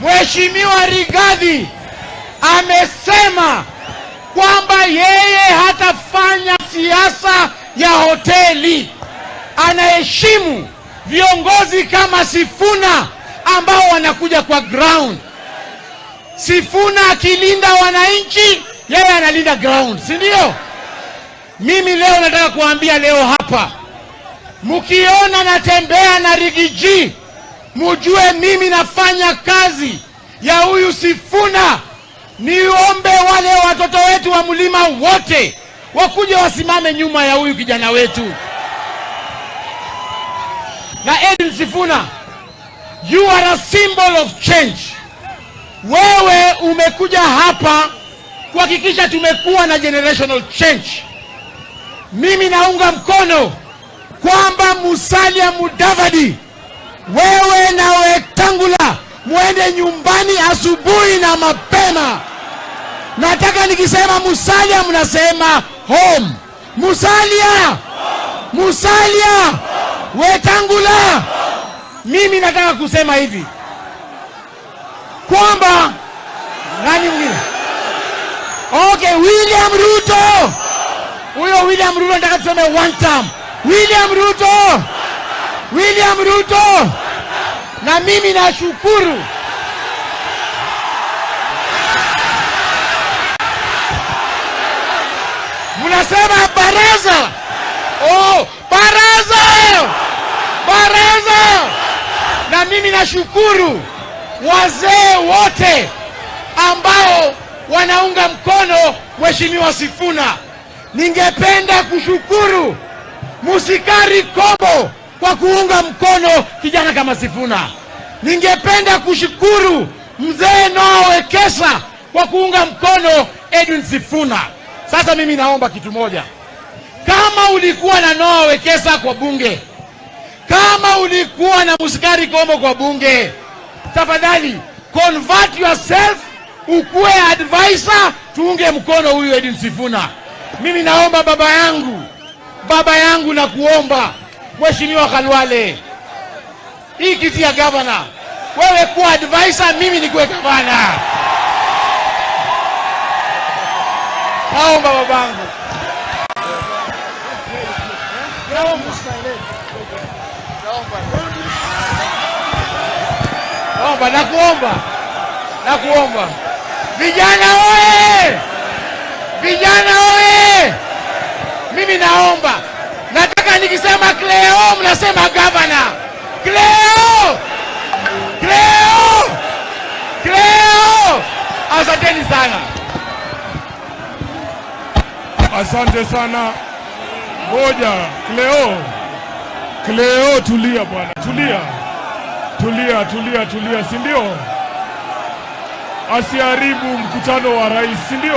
Mheshimiwa Rigathi amesema kwamba yeye hatafanya siasa ya hoteli. Anaheshimu viongozi kama Sifuna ambao wanakuja kwa ground. Sifuna akilinda wananchi, yeye analinda ground, si ndio? Mimi leo nataka kuambia leo hapa, mkiona natembea na Rigiji, mujue mimi nafanya kazi ya huyu Sifuna. Niombe wale watoto wetu wa mlima wote wakuje wasimame nyuma ya huyu kijana wetu. Na Edwin Sifuna, you are a symbol of change. Wewe umekuja hapa kuhakikisha tumekuwa na generational change. Mimi naunga mkono kwamba Musalia Mudavadi, wewe na Wetangula muende nyumbani asubuhi na mapema. Nataka nikisema Musalia mnasema home. Musalia! Musalia! Wetangula! Mimi nataka kusema hivi kwamba nani mwingine? Okay, William Ruto. Huyo William Ruto nataka tuseme one time. William Ruto! William Ruto! Na mimi nashukuru mnasema baraza. Oh, baraza! Baraza! Na mimi nashukuru wazee wote ambao wanaunga mkono Mheshimiwa Sifuna. Ningependa kushukuru Musikari Kobo kwa kuunga mkono kijana kama Sifuna. Ningependa kushukuru mzee Noah Wekesa kwa kuunga mkono Edwin Sifuna. Sasa mimi naomba kitu moja. Kama ulikuwa na Noah Wekesa kwa bunge, kama ulikuwa na Musikari Kobo kwa bunge, tafadhali convert yourself, ukuwe advisor, tuunge mkono huyu Edwin Sifuna. Mimi naomba baba yangu na kuomba Mheshimiwa Khalwale, hii kiti ya governor, wewe kuwa advisor, mimi nikuwe gavana. Naomba babangu. Nakuomba. Vijana oye! Vijana oye! Mimi naomba. Nataka nikisema Cleo mnasema governor. Cleo! Cleo! Cleo! Asanteni sana. Asante sana. Moja, Cleo, tulia bwana. Tulia, si ndio? Asiharibu mkutano wa rais, si ndio?